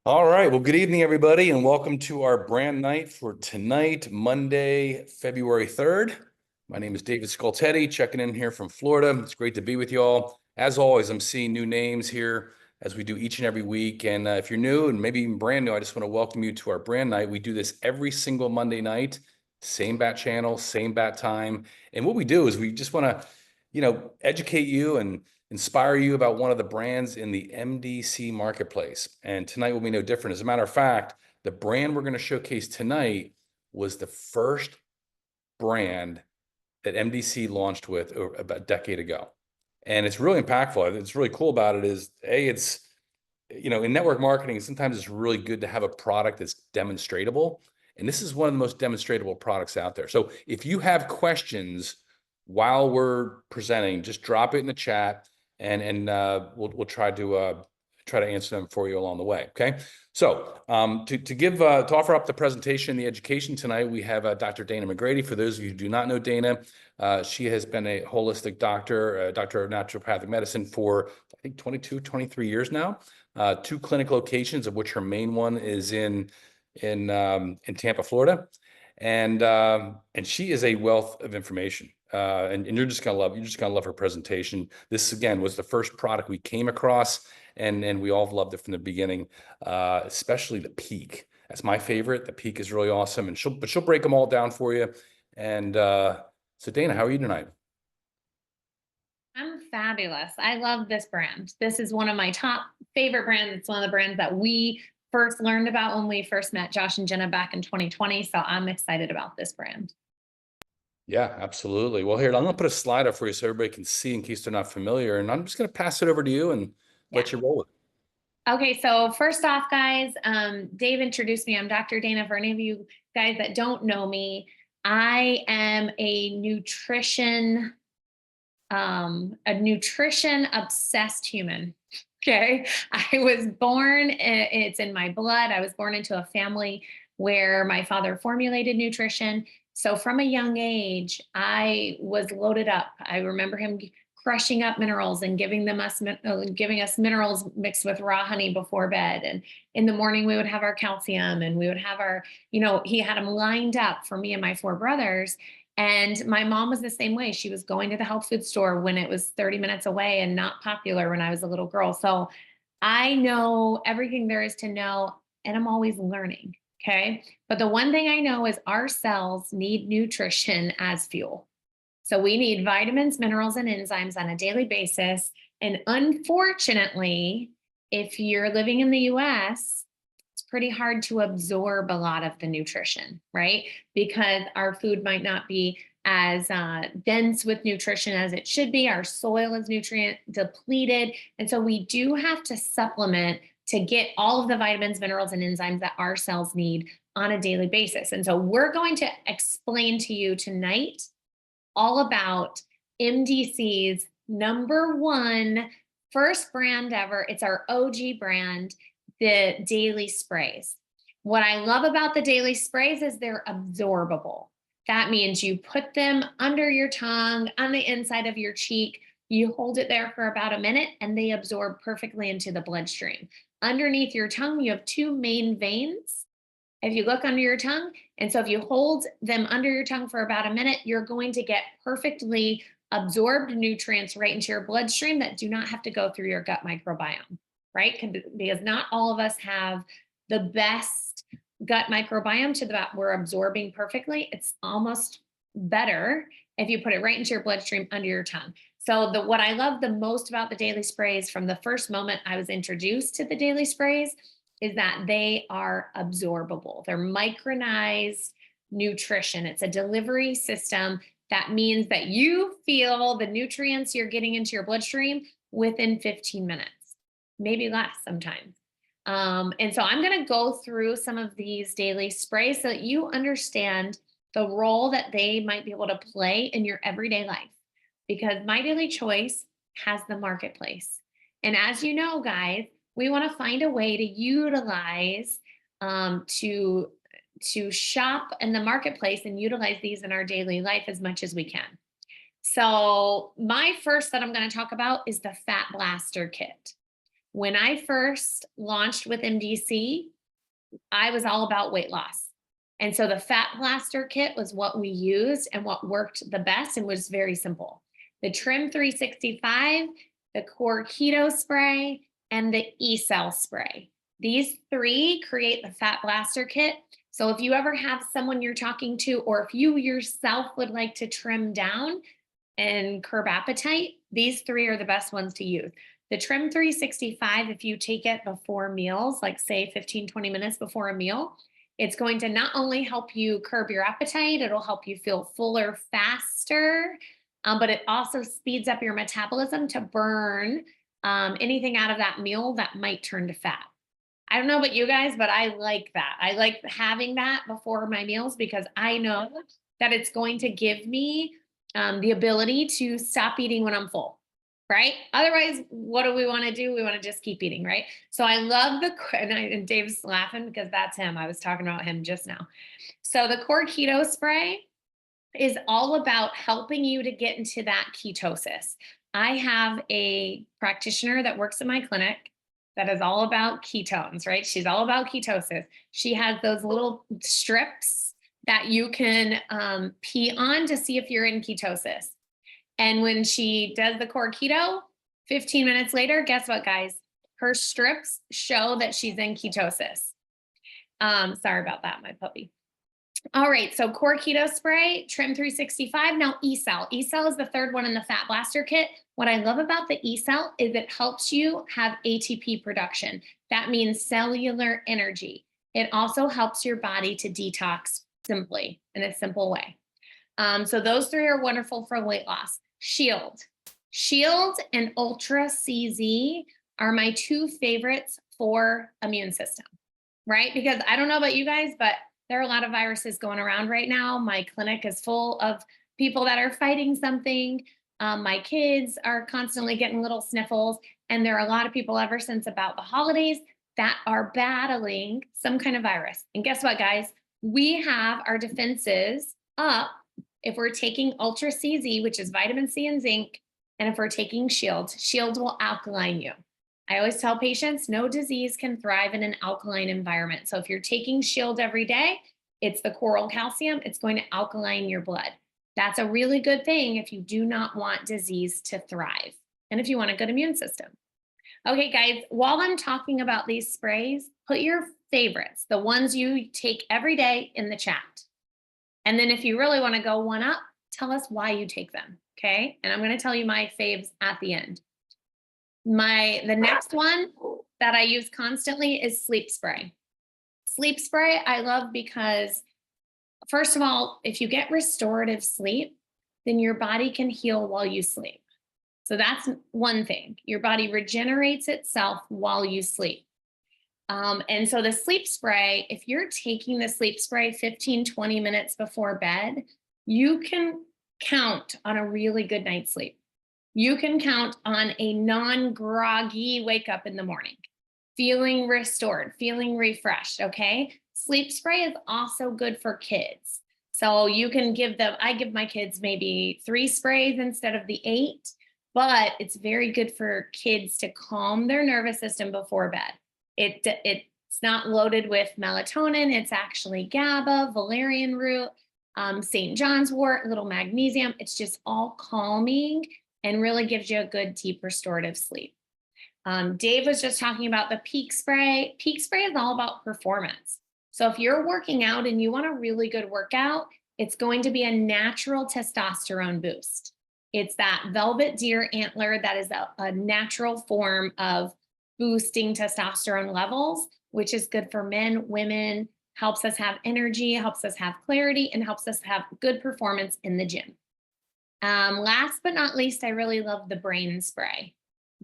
All right. Well, good evening, everybody, and welcome to our brand night for tonight, Monday, February 3rd. My name is David Scoltetti, checking in here from Florida. It's great to be with you all. As always, I'm seeing new names here as we do each and every week. And if you're new and maybe even brand new, I just want to welcome you to our brand night. We do this every single Monday night, same bat channel, same bat time. And what we do is we just want to, educate you and inspire you about one of the brands in the MDC marketplace. And tonight will be no different. As a matter of fact, the brand we're going to showcase tonight was the first brand that MDC launched with about a decade ago. And it's really impactful. It's really cool about it is, it's, in network marketing, sometimes it's really good to have a product that's demonstratable. And this is one of the most demonstratable products out there. So if you have questions while we're presenting, just drop it in the chat and we'll try to answer them for you along the way. Okay. So to offer up the presentation, the education tonight, we have Dr. Dana McGrady. For those of you who do not know Dana, she has been a holistic doctor, doctor of naturopathic medicine for I think 22, 23 years now. Two clinic locations, of which her main one is in Tampa, Florida, and she is a wealth of information. And you're just gonna love her presentation. This again was the first product we came across, and we all loved it from the beginning, especially the Peak. That's my favorite. The Peak is really awesome, and she'll break them all down for you. And so Dana, how are you tonight? I'm fabulous. I love this brand. This is one of my top favorite brands. It's one of the brands that we first learned about when we first met Josh and Jenna back in 2020. So I'm excited about this brand. Yeah, absolutely. Well, here, I'm gonna put a slide up for you so everybody can see in case they're not familiar, and I'm just gonna pass it over to you and Yeah. let you roll with it. Okay, so first off, guys, Dave introduced me. I'm Dr. Dana. For any of you guys that don't know me, I am a nutrition obsessed human. Okay. I was born, it's in my blood. I was born into a family where my father formulated nutrition. So from a young age, I was loaded up. I remember him crushing up minerals and giving us minerals mixed with raw honey before bed. And in the morning, we would have our calcium and we would have he had them lined up for me and my four brothers. And my mom was the same way. She was going to the health food store when it was 30 minutes away and not popular when I was a little girl. So I know everything there is to know, and I'm always learning. Okay. But the one thing I know is our cells need nutrition as fuel. So we need vitamins, minerals, and enzymes on a daily basis. And unfortunately, if you're living in the US, it's pretty hard to absorb a lot of the nutrition, right? Because our food might not be as dense with nutrition as it should be. Our soil is nutrient depleted. And so we do have to supplement to get all of the vitamins, minerals, and enzymes that our cells need on a daily basis. And so we're going to explain to you tonight all about MDC's number one first brand ever. It's our OG brand, the daily sprays. What I love about the daily sprays is they're absorbable. That means you put them under your tongue, on the inside of your cheek. You hold it there for about a minute and they absorb perfectly into the bloodstream. Underneath your tongue, you have two main veins if you look under your tongue. And so if you hold them under your tongue for about a minute, you're going to get perfectly absorbed nutrients right into your bloodstream that do not have to go through your gut microbiome, right? Because not all of us have the best gut microbiome to that we're absorbing perfectly. It's almost better if you put it right into your bloodstream under your tongue. So what I love the most about the daily sprays from the first moment I was introduced to the daily sprays is that they are absorbable. They're micronized nutrition. It's a delivery system that means that you feel the nutrients you're getting into your bloodstream within 15 minutes, maybe less sometimes. And so I'm going to go through some of these daily sprays so that you understand the role that they might be able to play in your everyday life, because My Daily Choice has the marketplace. And as you know, guys, we want to find a way to utilize to shop in the marketplace and utilize these in our daily life as much as we can. So my first that I'm going to talk about is the Fat Blaster Kit. When I first launched with MDC, I was all about weight loss. And so the Fat Blaster kit was what we used and what worked the best and was very simple. The Trim 365, the Core Keto Spray, and the E-Cell Spray. These three create the Fat Blaster kit. So if you ever have someone you're talking to, or if you yourself would like to trim down and curb appetite, these three are the best ones to use. The Trim 365, if you take it before meals, like say 15, 20 minutes before a meal, it's going to not only help you curb your appetite, it'll help you feel fuller faster, but it also speeds up your metabolism to burn anything out of that meal that might turn to fat. I don't know about you guys, but I like that. I like having that before my meals because I know that it's going to give me the ability to stop eating when I'm full, right? Otherwise, what do we want to do? We want to just keep eating, right? So I love and Dave's laughing because that's him. I was talking about him just now. So the Core Keto Spray is all about helping you to get into that ketosis. I have a practitioner that works in my clinic that is all about ketones, right? She's all about ketosis. She has those little strips that you can pee on to see if you're in ketosis. And when she does the core keto, 15 minutes later, guess what, guys? Her strips show that she's in ketosis. Sorry about that, my puppy. All right, so Core Keto Spray, Trim 365, now E-Cell. E-Cell is the third one in the Fat Blaster kit. What I love about the E-Cell is it helps you have ATP production. That means cellular energy. It also helps your body to detox simply, in a simple way. So those three are wonderful for weight loss. Shield and Ultra CZ are my two favorites for immune system, right? Because I don't know about you guys, but there are a lot of viruses going around right now. My clinic is full of people that are fighting something. My kids are constantly getting little sniffles. And there are a lot of people ever since about the holidays that are battling some kind of virus. And guess what, guys? We have our defenses up if we're taking Ultra CZ, which is vitamin C and zinc, and if we're taking Shield will alkaline you. I always tell patients no disease can thrive in an alkaline environment. So if you're taking Shield every day, it's the coral calcium, it's going to alkaline your blood. That's a really good thing if you do not want disease to thrive and if you want a good immune system. Okay, guys, while I'm talking about these sprays, put your favorites, the ones you take every day, in the chat. And then if you really want to go one up, tell us why you take them, okay? And I'm going to tell you my faves at the end. The next one that I use constantly is sleep spray. Sleep spray I love because, first of all, if you get restorative sleep, then your body can heal while you sleep. So that's one thing. Your body regenerates itself while you sleep. And so the sleep spray, if you're taking the sleep spray 15, 20 minutes before bed, you can count on a really good night's sleep. You can count on a non-groggy wake up in the morning, feeling restored, feeling refreshed, okay? Sleep spray is also good for kids. So you can I give my kids maybe 3 sprays instead of the 8, but it's very good for kids to calm their nervous system before bed. It's not loaded with melatonin. It's actually GABA, valerian root, St. John's wort, a little magnesium. It's just all calming and really gives you a good, deep, restorative sleep. Dave was just talking about the Peak Spray. Peak Spray is all about performance. So if you're working out and you want a really good workout, it's going to be a natural testosterone boost. It's that velvet deer antler that is a natural form of boosting testosterone levels, which is good for men, women, helps us have energy, helps us have clarity, and helps us have good performance in the gym. Last but not least, I really love the brain spray.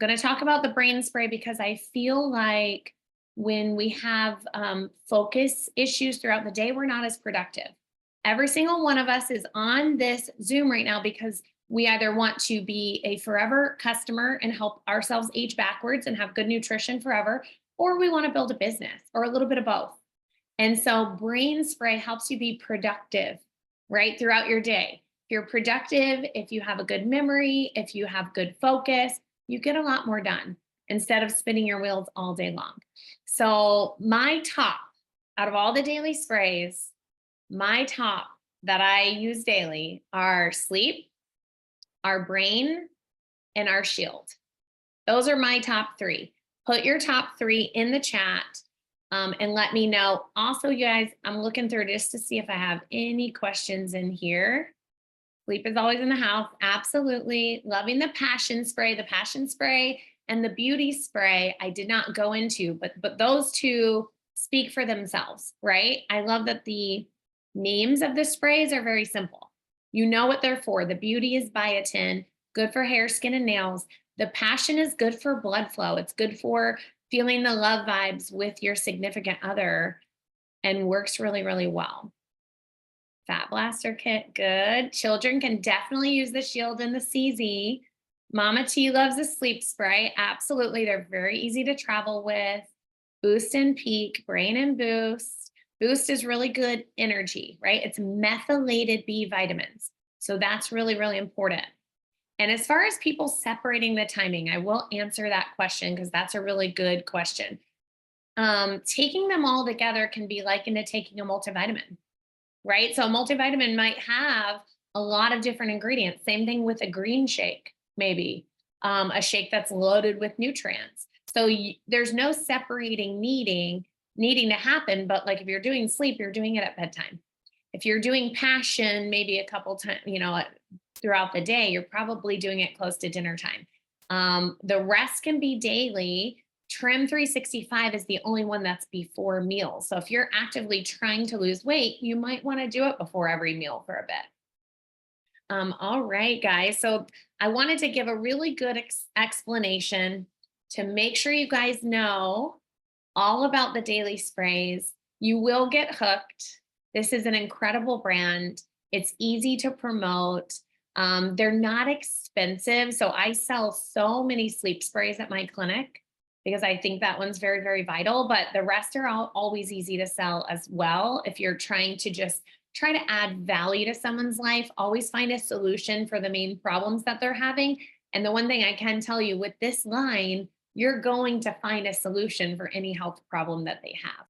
I'm going to talk about the brain spray because I feel like when we have focus issues throughout the day, we're not as productive. Every single one of us is on this Zoom right now because we either want to be a forever customer and help ourselves age backwards and have good nutrition forever, or we want to build a business, or a little bit of both. And so brain spray helps you be productive, right, throughout your day. If you're productive, if you have a good memory, if you have good focus, you get a lot more done. instead of spinning your wheels all day long. So my top out of all the daily sprays, my top that I use daily are sleep, our brain, and our shield. Those are my top three. Put your top three in the chat, and let me know. Also, you guys, I'm looking through just to see if I have any questions in here. Sleep is always in the house. Absolutely. Loving the passion spray. The passion spray and the beauty spray I did not go into, but those two speak for themselves, right? I love that the names of the sprays are very simple. You know what they're for. The beauty is biotin, good for hair, skin, and nails. The passion is good for blood flow. It's good for feeling the love vibes with your significant other and works really, really well. Fat Blaster Kit, good. Children can definitely use the Shield and the CZ. Mama T loves the sleep spray. Absolutely. They're very easy to travel with. Boost and Peak, Brain and Boost. Boost is really good energy, right? It's methylated B vitamins. So that's really, really important. And as far as people separating the timing, I will answer that question because that's a really good question. Taking them all together can be likened to taking a multivitamin, right? So a multivitamin might have a lot of different ingredients. Same thing with a green shake, maybe a shake that's loaded with nutrients. So there's no separating needing to happen. But like if you're doing sleep, you're doing it at bedtime. If you're doing passion, maybe a couple times, throughout the day, you're probably doing it close to dinner time. The rest can be daily. Trim 365 is the only one that's before meals. So if you're actively trying to lose weight, you might want to do it before every meal for a bit. All right, guys. So I wanted to give a really good explanation to make sure you guys know all about the daily sprays. You will get hooked. This is an incredible brand. It's easy to promote. They're not expensive. So I sell so many sleep sprays at my clinic because I think that one's very, very vital. But the rest are always easy to sell as well. If you're trying to just try to add value to someone's life, always find a solution for the main problems that they're having. And the one thing I can tell you with this line, you're going to find a solution for any health problem that they have.